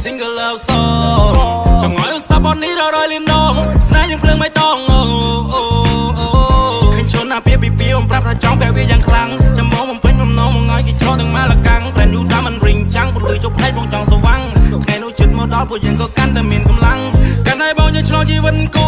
single love song ចងឲ្យស្ដាប់បននេះដល់រយលៀនដងស្នេហ៍យើងភ្លើងមិនតងអូឃើញជន់ណាពីពីអំប្រាប់ថាចង់បែបវាយ៉ាងខ្លាំងចាំមកបំពេញបំណងមកឲ្យគេឆ្លទាំងម៉ាលកាំងតែនូតាមមិនរិញចាំងពលឺចុះផ្លេចបងចង់ស្វាំងថ្ងៃនោះជិតមកដល់ពួកយើងក៏កាន់តែមានកម្លាំងកាន់ឲ្យបងយើងឆ្លងជីវិតគូ